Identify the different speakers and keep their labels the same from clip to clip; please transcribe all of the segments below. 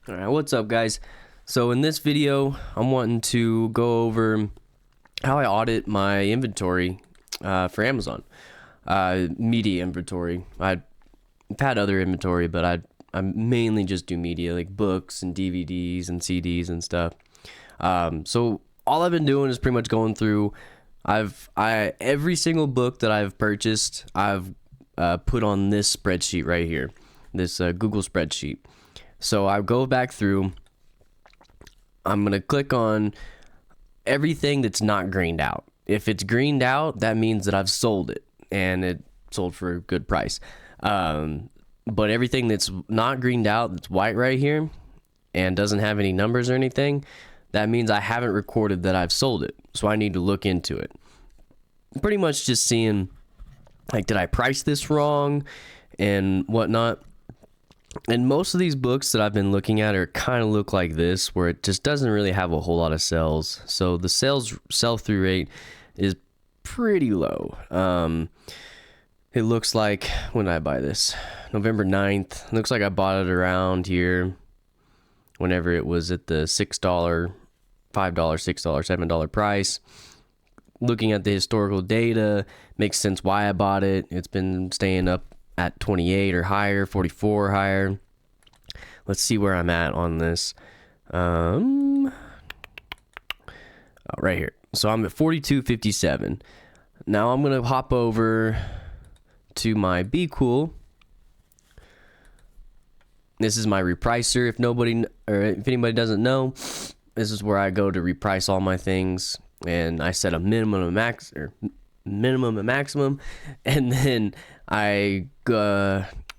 Speaker 1: Alright, what's up guys? So in this video, I'm wanting to go over how I audit my inventory for Amazon. Media inventory. I've had other inventory, but I mainly just do media, like books and DVDs and CDs and stuff. So all I've been doing is pretty much going through, every single book that I've purchased, I've put on this spreadsheet right here, this Google spreadsheet. So I go back through, I'm going to click on everything that's not greened out. If it's greened out, that means that I've sold it and it sold for a good price. But everything that's not greened out, that's white right here and doesn't have any numbers or anything, that means I haven't recorded that I've sold it. So I need to look into it. Pretty much just seeing, like, did I price this wrong and whatnot. And most of these books that I've been looking at are kind of look like this, where it just doesn't really have a whole lot of sales. So the sell-through rate is pretty low. It looks like, when did I buy this? November 9th. It looks like I bought it around here whenever it was at the $6, $5, $6, $7 price. Looking at the historical data, makes sense why I bought it. It's been staying up at 28 or higher, 44 or higher. Let's see where I'm at on this. Right here. So I'm at 42.57. Now I'm gonna hop over to my Be Cool. This is my repricer. If anybody doesn't know, this is where I go to reprice all my things, and I set a minimum and maximum, and then I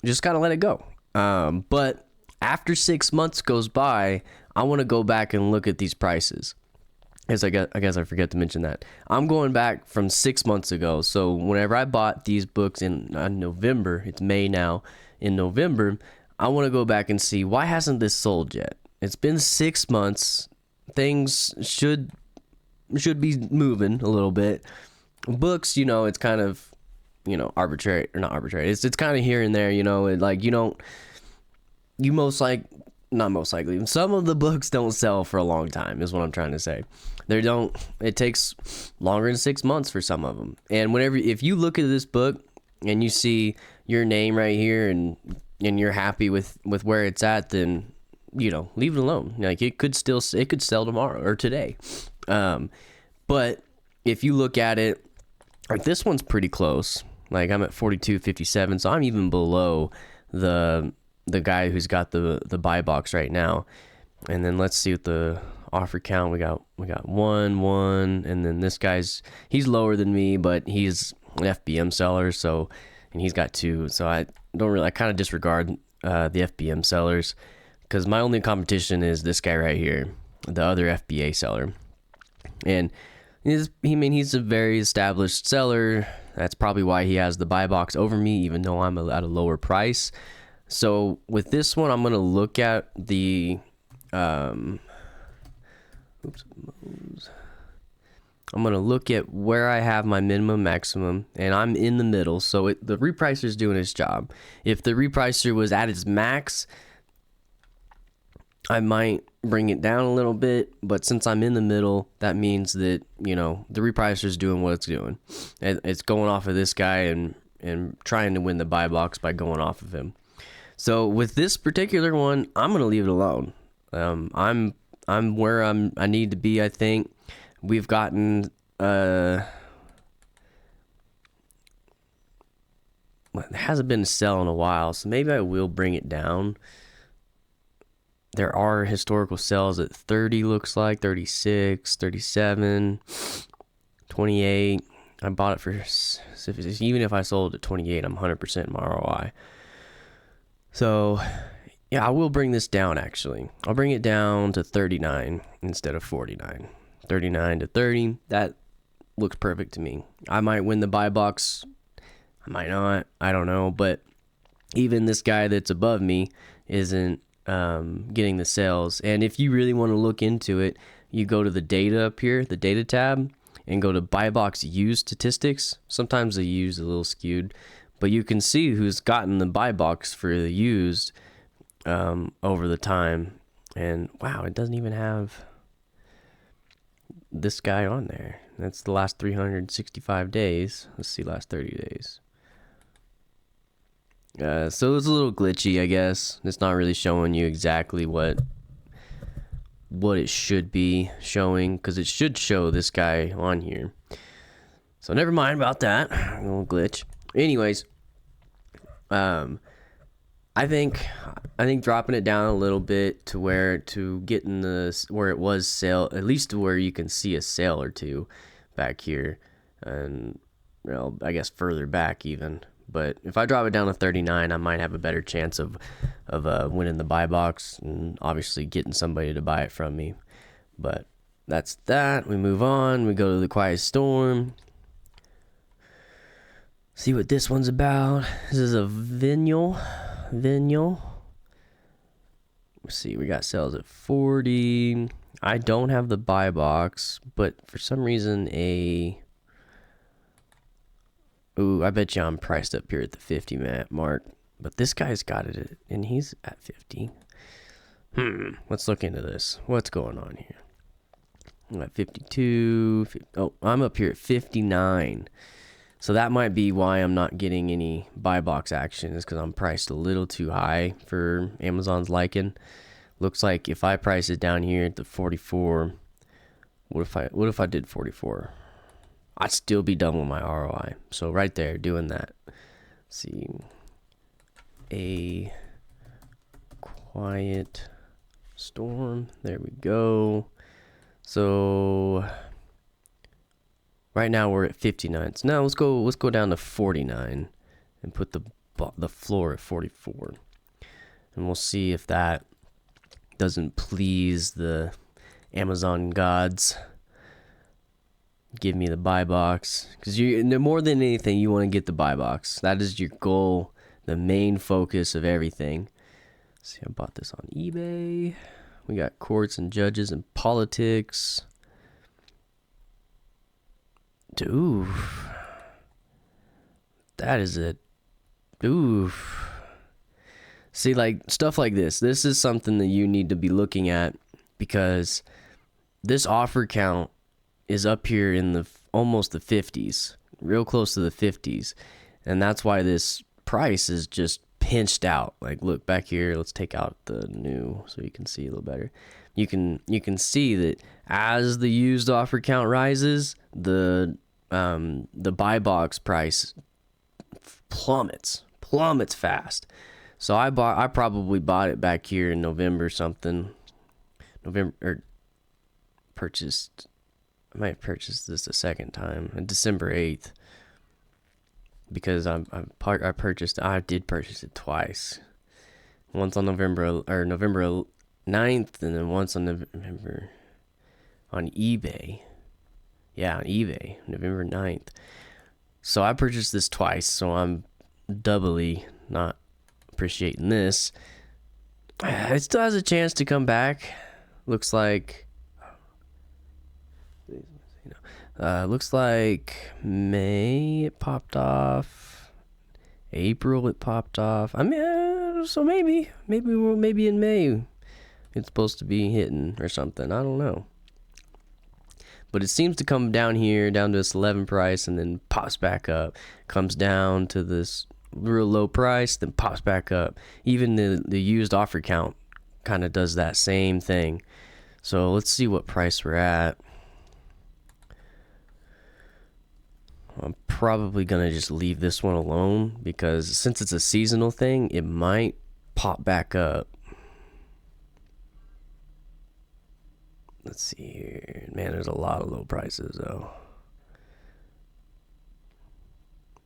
Speaker 1: just kind of let it go. But after 6 months goes by, I want to go back and look at these prices. I guess I forget to mention that I'm going back from 6 months ago. So whenever I bought these books in November, it's May now. In November, I want to go back and see, why hasn't this sold yet? It's been 6 months. Things should be moving a little bit. Books, it's kind of, arbitrary, or not arbitrary. It's kind of here and there, not most likely. Some of the books don't sell for a long time, is what I'm trying to say. It takes longer than 6 months for some of them. And if you look at this book and you see your name right here and you're happy with where it's at, then, leave it alone. Like, it could sell tomorrow or today. But if you look at it, like, this one's pretty close. Like, I'm at 42.57, so I'm even below the guy who's got the buy box right now. And then let's see what the offer count. We got one, and then this he's lower than me, but he's an FBM seller, and he's got 2. So I kind of disregard the FBM sellers, because my only competition is this guy right here, the other FBA seller. And he's a very established seller. That's probably why he has the buy box over me, even though I'm at a lower price. So with this one, I'm going to look at the I'm going to look at where I have my minimum maximum, and I'm in the middle. So the repricer is doing its job. If the repricer was at its max, I might bring it down a little bit, but since I'm in the middle, that means that, the repricer is doing what it's doing. It's going off of this guy and trying to win the buy box by going off of him. So with this particular one, I'm going to leave it alone. I'm where I need to be, I think. We've gotten it hasn't been a sell in a while, so maybe I will bring it down. There are historical sales at 30, looks like 36, 37, 28. I bought it for, even if I sold it at 28, I'm 100% in my ROI. So yeah, I will bring this down. Actually, I'll bring it down to 39 instead of 49. 39 to 30, that looks perfect to me. I might win the buy box, I might not, I don't know. But even this guy that's above me isn't getting the sales. And if you really want to look into it, you go to the data up here, the data tab, and go to buy box used statistics. Sometimes the used is a little skewed, but you can see who's gotten the buy box for the used over the time. And wow, it doesn't even have this guy on there. That's the last 365 days. Let's see, last 30 days. So it's a little glitchy, I guess. It's not really showing you exactly what it should be showing, because it should show this guy on here. So never mind about that. A little glitch. Anyways, I think dropping it down a little bit to getting where it was sale, at least to where you can see a sale or two back here, and I guess further back even. But if I drop it down to 39, I might have a better chance of winning the buy box and obviously getting somebody to buy it from me. But that's that. We move on. We go to the Quiet Storm. See what this one's about. This is a Vinyl. Let's see, we got sales at 40. I don't have the buy box, but for some reason I bet you I'm priced up here at the 50 mark. But this guy's got it, and he's at 50. Let's look into this. What's going on here? I'm at 52. I'm up here at 59. So that might be why I'm not getting any buy box action, is because I'm priced a little too high for Amazon's liking. Looks like if I price it down here at the 44, what if I did 44? I'd still be done with my ROI. So right there, doing that. Let's see, a Quiet Storm. There we go. So right now we're at 59. So now let's go down to 49 and put the floor at 44. And we'll see if that doesn't please the Amazon gods. Give me the buy box, because more than anything, you want to get the buy box. That is your goal, the main focus of everything. See, I bought this on eBay. We got courts and judges and politics. Oof. That is it. Oof. See, like, stuff like this. This is something that you need to be looking at, because this offer count is up here in almost the 50s, real close to the 50s. And that's why this price is just pinched out. Like, look back here, let's take out the new so you can see a little better. You can see that as the used offer count rises, the buy box price plummets fast. So I probably bought it back here in November or something. I might have purchased this a second time on December 8th, because I did purchase it twice. Once on November 9th, and then once on November on eBay. Yeah, on eBay, November 9th. So I purchased this twice, so I'm doubly not appreciating this. It still has a chance to come back. Looks like May it popped off, April it popped off. I mean, so maybe in May it's supposed to be hitting or something. I don't know. But it seems to come down here, down to this 11 price, and then pops back up. Comes down to this real low price, then pops back up. Even the used offer count kind of does that same thing. So let's see what price we're at. I'm probably going to just leave this one alone, because since it's a seasonal thing, it might pop back up. Let's see here. Man, there's a lot of low prices, though.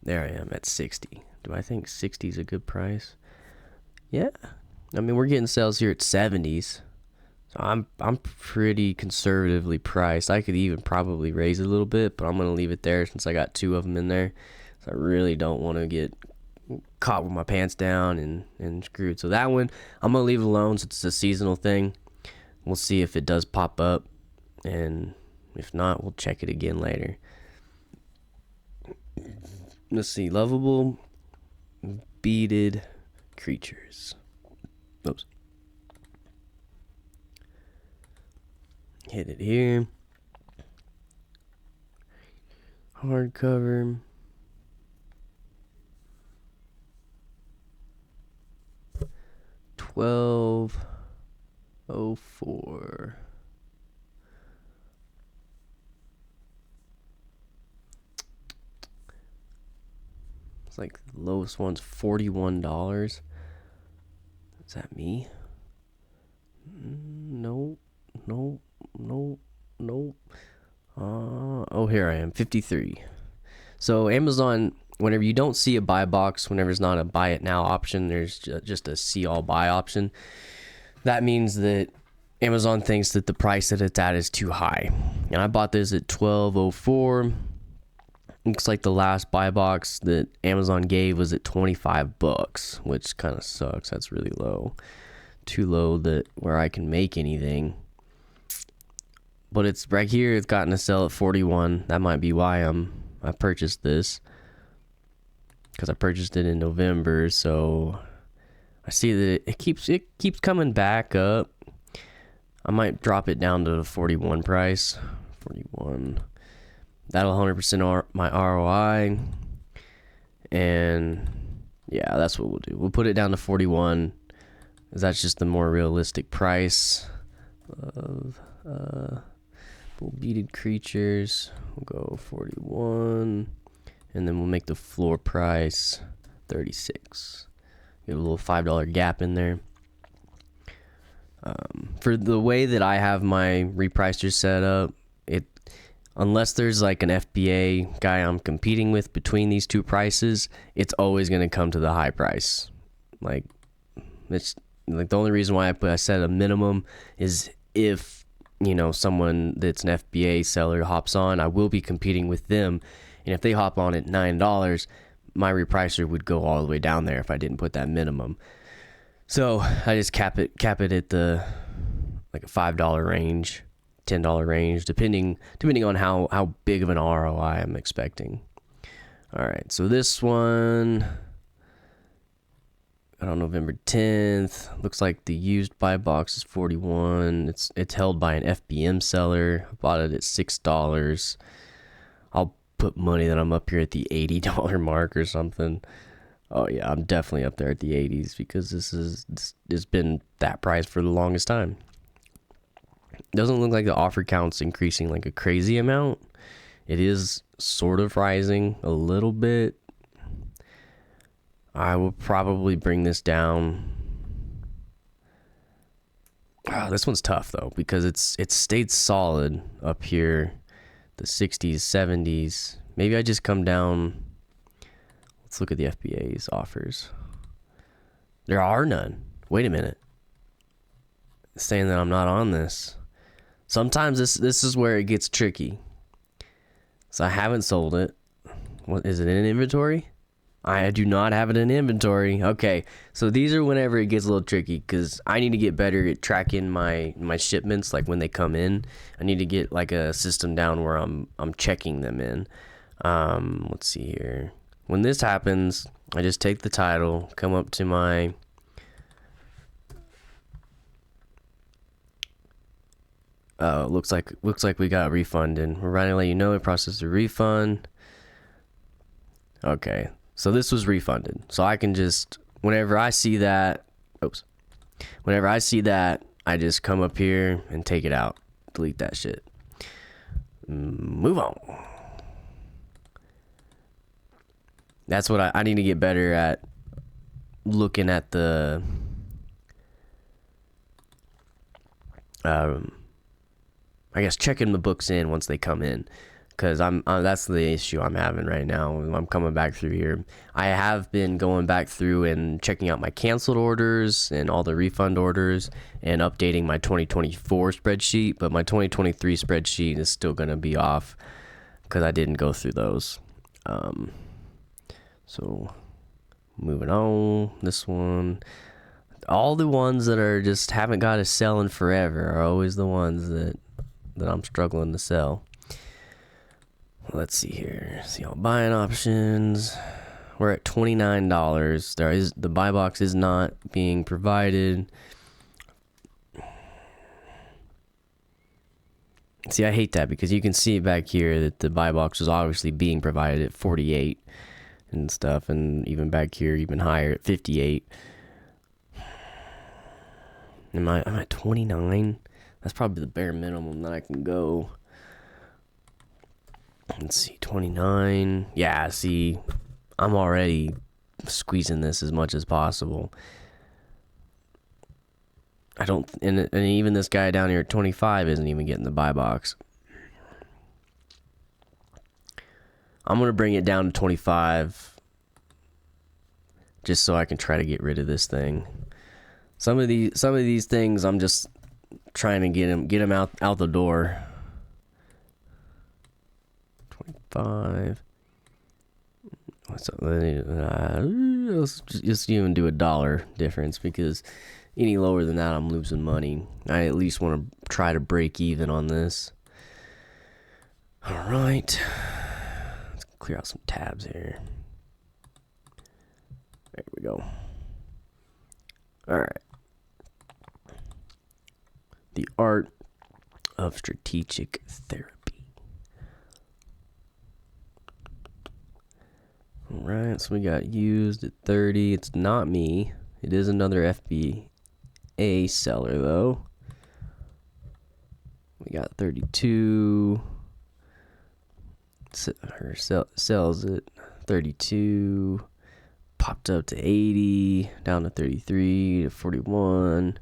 Speaker 1: There I am at 60. Do I think 60 is a good price? Yeah. I mean, we're getting sales here at 70s. So I'm pretty conservatively priced. I could even probably raise it a little bit, but I'm going to leave it there since I got two of them in there. So I really don't want to get caught with my pants down and screwed. So that one, I'm going to leave it alone since it's a seasonal thing. We'll see if it does pop up, and if not, we'll check it again later. Let's see. Lovable beaded creatures. Oops. Hit it here. Hardcover. $12.04. It's like the lowest one's $41. Is that me? No. Oh, here I am, 53. So Amazon, whenever you don't see a buy box, whenever it's not a buy it now option, there's just a see all buy option. That means that Amazon thinks that the price that it's at is too high. And I bought this at $12.04. Looks like the last buy box that Amazon gave was at $25, which kind of sucks. That's really low. Too low that where I can make anything. But it's right here, it's gotten to sell at 41. That might be why I purchased this. Because I purchased it in November, so I see that it keeps coming back up. I might drop it down to the 41 price. 41. That'll 100% my ROI. And yeah, that's what we'll do. We'll put it down to 41. Because that's just the more realistic price of beaded creatures. We'll go 41. And then we'll make the floor price 36. Get a little $5 gap in there. For the way that I have my repricers set up, unless there's like an FBA guy I'm competing with between these two prices, it's always going to come to the high price. Like, it's like the only reason why I set a minimum is if, you know, someone that's an FBA seller hops on, I will be competing with them. And if they hop on at $9, my repricer would go all the way down there if I didn't put that minimum. So I just cap it at the like a $5 range, $10 range, depending on how big of an ROI I'm expecting. All right, so this one on November 10th, looks like the used buy box is 41. It's held by an FBM seller. I bought it at $6. I'll put money that I'm up here at the $80 mark or something. Oh yeah, I'm definitely up there at the 80s because this has been that price for the longest time. Doesn't look like the offer count's increasing like a crazy amount. It is sort of rising a little bit. I will probably bring this down. Wow, this one's tough though because it's stayed solid up here, the 60s, 70s. Maybe I just come down. Let's look at the FBA's offers. There are none. Wait a minute. It's saying that I'm not on this. Sometimes this is where it gets tricky. So I haven't sold it. What is it in inventory? I do not have it in inventory. Okay, so these are whenever it gets a little tricky because I need to get better at tracking my shipments, like when they come in. I need to get like a system down where I'm checking them in. Let's see here. When this happens, I just take the title, come up to my looks like we got refunded. We're trying to let you know it processed a refund. Okay. So this was refunded. So I can just, whenever I see that, I just come up here and take it out. Delete that shit. Move on. That's what I need to get better at, looking at the I guess checking the books in once they come in. Because that's the issue I'm having right now. I'm coming back through here. I have been going back through and checking out my canceled orders and all the refund orders and updating my 2024 spreadsheet. But my 2023 spreadsheet is still going to be off because I didn't go through those. So moving on. This one. All the ones that are just haven't got to sell in forever are always the ones that I'm struggling to sell. Let's see here. See all buying options. We're at $29. The buy box is not being provided. See, I hate that because you can see back here that the buy box was obviously being provided at 48 and stuff, and even back here, even higher at 58. I'm at 29. That's probably the bare minimum that I can go. Let's see, 29. Yeah, see, I'm already squeezing this as much as possible. I don't, and even this guy down here at 25 isn't even getting the buy box. I'm gonna bring it down to 25, just so I can try to get rid of this thing. Some of these things, I'm just trying to get them out the door. 25. What's up? Let's just even do $1 difference, because any lower than that, I'm losing money. I at least want to try to break even on this. All right. Let's clear out some tabs here. There we go. All right. The art of strategic therapy. All right, so we got used at 30. It's not me. It is another FBA seller, though. We got 32. Her sells at 32. Popped up to 80. Down to 33 to 41.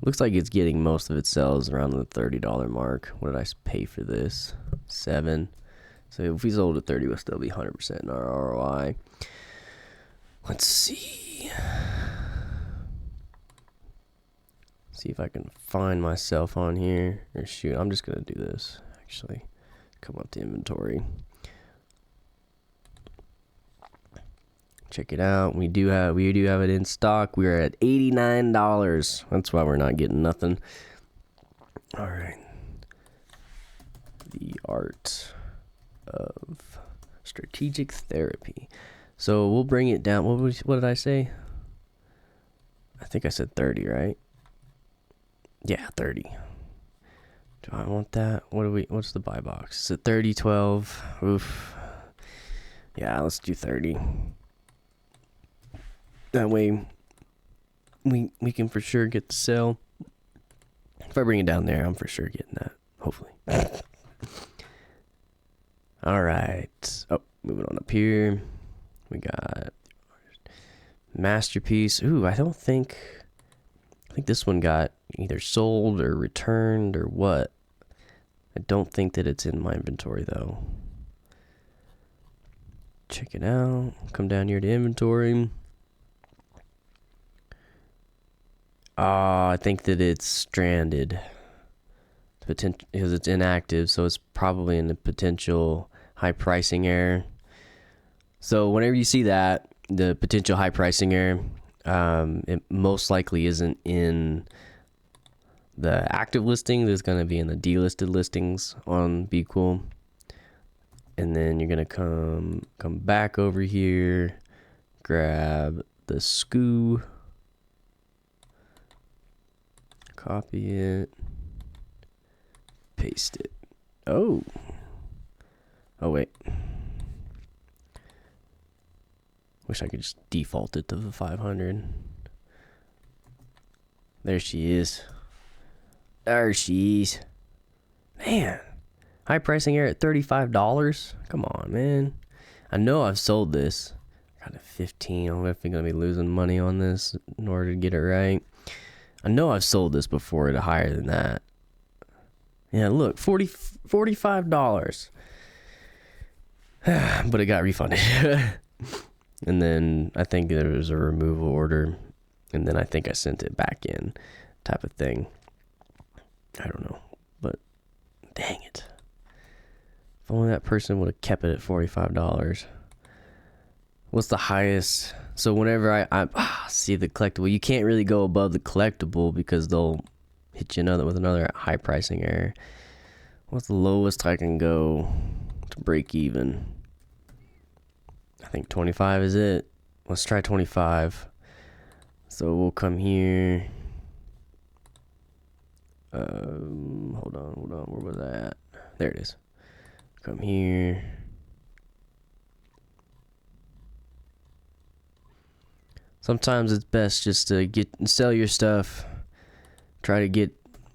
Speaker 1: Looks like it's getting most of its sales around the $30 mark. What did I pay for this? 7. So if we sold at 30, we'll still be 100% in our ROI. Let's see. See if I can find myself on here. Or shoot, I'm just gonna do this. Actually, come up to inventory. Check it out. We do have it in stock. We're at $89. That's why we're not getting nothing. All right. The art of strategic therapy. So we'll bring it down. What did I say? I think I said 30, right? Yeah, 30. Do I want that? What's the buy box? Is it 30, 12? Oof. Yeah, let's do 30. That way, we can for sure get the sell. If I bring it down there, I'm for sure getting that. Hopefully. All right. Oh, moving on up here. We got Masterpiece. Ooh, I think this one got either sold or returned or what. I don't think that it's in my inventory, though. Check it out. Come down here to inventory. I think that it's stranded because it's inactive, so it's probably in the potential high pricing error. So whenever you see that, the potential high pricing error, it most likely isn't in the active listing. There's going to be in the delisted listings on Be Cool. And then you're going to come back over here, grab the SKU. Copy it, paste it. Oh wait. Wish I could just default it to the 500. There she is. There she is. Man, high pricing error at $35. Come on, man. I know I've sold this. Got a 15. I'm definitely gonna be losing money on this in order to get it right. I know I've sold this before at a higher than that. Yeah, look, $45. But it got refunded. And then I think there was a removal order. And then I think I sent it back in, type of thing. I don't know. But dang it. If only that person would have kept it at $45. What's the highest? So whenever I see the collectible, you can't really go above the collectible because they'll hit you with another high pricing error. What's the lowest I can go to break even? I think 25 is it. Let's try 25. So we'll come here. Hold on. Where was I at? There it is. Come here. Sometimes it's best just to sell your stuff. Try to get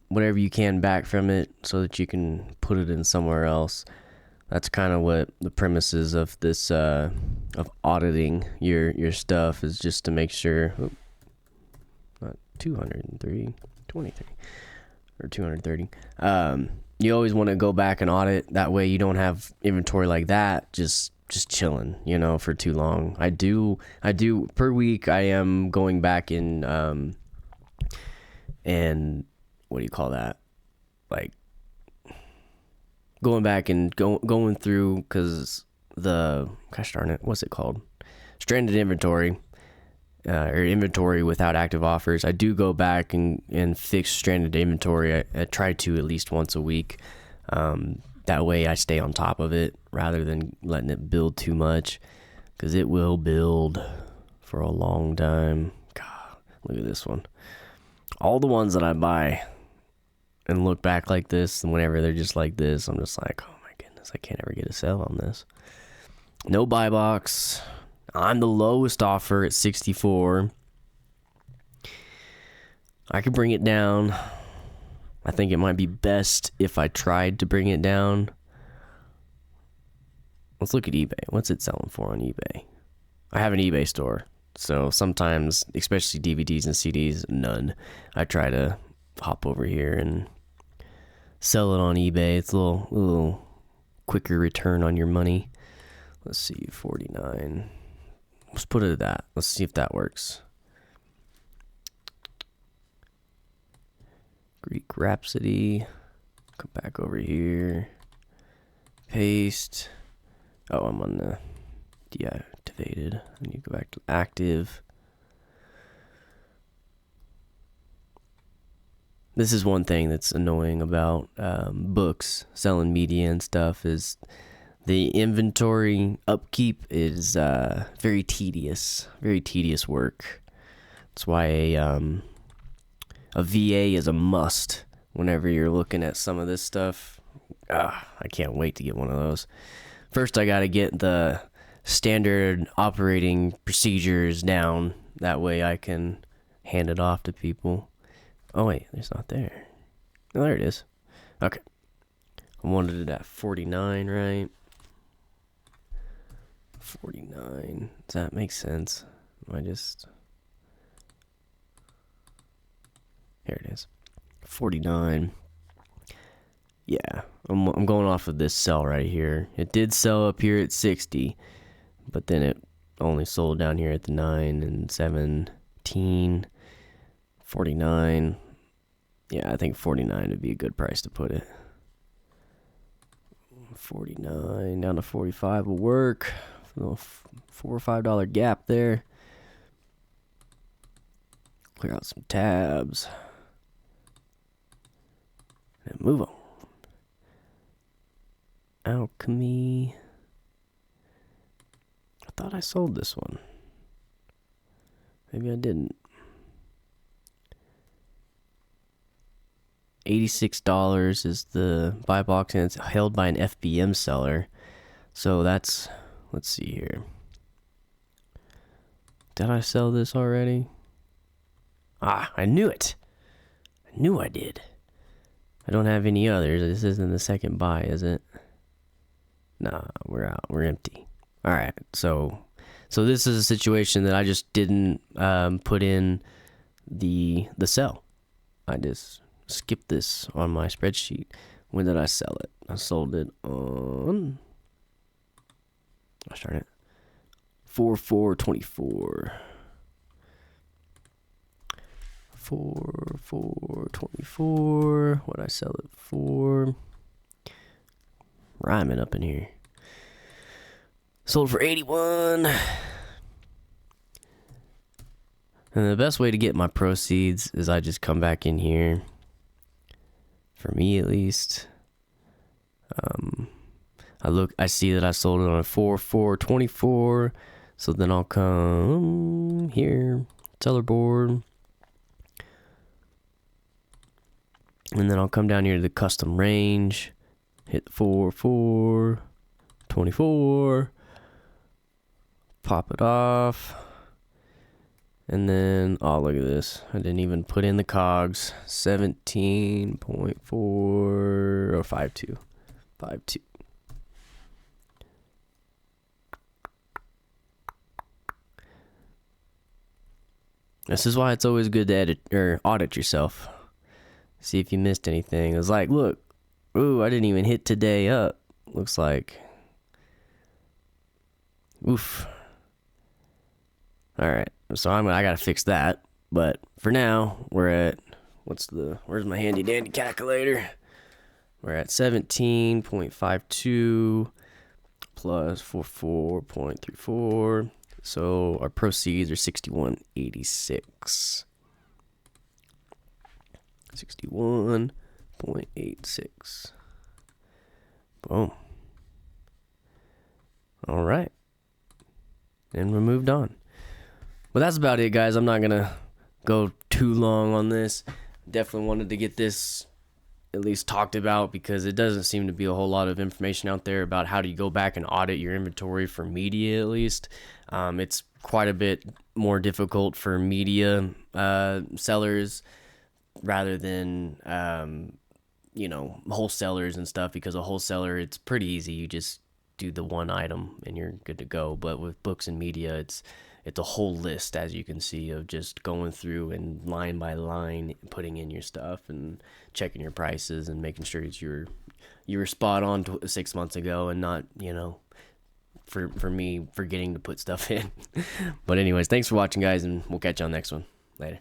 Speaker 1: whatever you can back from it so that you can put it in somewhere else. That's kind of what the premises of this of auditing your stuff is, just to make sure. Not 203, 23 or 230. You always want to go back and audit. That way you don't have inventory like that just chilling, for too long. I do per week. I am going back in and what do you call that? Like going back and going through, because gosh darn it, what's it called? Stranded inventory. Or inventory without active offers. I do go back and fix stranded inventory. I try to at least once a week. That way I stay on top of it rather than letting it build too much, because it will build for a long time. God, look at this one. All the ones that I buy and look back like this, and whenever they're just like this, I'm just like, oh my goodness, I can't ever get a sell on this. No buy box. I'm the lowest offer at 64. I could bring it down. I think it might be best if I tried to bring it down. Let's look at eBay. What's it selling for on eBay? I have an eBay store, so sometimes, especially DVDs and CDs, none. I try to hop over here and sell it on eBay. It's a little quicker return on your money. Let's see, 49. Let's put it at that. Let's see if that works. Greek Rhapsody. Come back over here. Paste. Oh, I'm on the deactivated. I need to go back to active. This is one thing that's annoying about books, selling media and stuff, is the inventory upkeep is very tedious work. That's why a VA is a must whenever you're looking at some of this stuff. I can't wait to get one of those. First, I got to get the standard operating procedures down. That way I can hand it off to people. Oh, wait, it's not there. Oh, there it is. Okay. I wanted it at 49, right? 49. Does that make sense? Here it is. 49. Yeah, I'm going off of this sell right here. It did sell up here at 60, but then it only sold down here at the 9 and 17. 49. Yeah, I think 49 would be a good price to put it. 49 down to 45 will work. A little $4 or $5 gap there. Clear out some tabs. And move on. Alchemy. I thought I sold this one. Maybe I didn't. $86 is the buy box, and it's held by an FBM seller. So that's, let's see here. Did I sell this already? I knew it. I knew I did. I don't have any others. This isn't the second buy, is it? Nah, we're out. We're empty. All right. So this is a situation that I just didn't put in the sell. I just skipped this on my spreadsheet. When did I sell it? I sold it on, I'll start it, 4/4/24. 4/4/24. What'd I sell it for? Rhyming up in here. Sold for 81. And the best way to get my proceeds is I just come back in here. For me, at least. I see that I sold it on a 4/4/24. So then I'll come here, seller board. And then I'll come down here to the custom range, hit 4, 24, pop it off. And then, oh, look at this. I didn't even put in the cogs. 17.4 or 52. 52. This is why it's always good to edit or audit yourself. See if you missed anything. It was like, look, ooh, I didn't even hit today up. Looks like, oof. All right, so I gotta fix that. But for now, we're at where's my handy dandy calculator? We're at 17.52 plus 44.34. So our proceeds are 61.86. 61.86. Boom. All right. And we moved on. But that's about it, guys. I'm not going to go too long on this. Definitely wanted to get this at least talked about because it doesn't seem to be a whole lot of information out there about how do you go back and audit your inventory for media, at least. It's quite a bit more difficult for media sellers rather than wholesalers and stuff, because a wholesaler, it's pretty easy. You just do the one item and you're good to go. But with books and media, it's a whole list, as you can see, of just going through and line by line putting in your stuff and checking your prices and making sure that you were spot on 6 months ago and not, for me forgetting to put stuff in. But anyways, thanks for watching, guys, and we'll catch you on the next one. Later.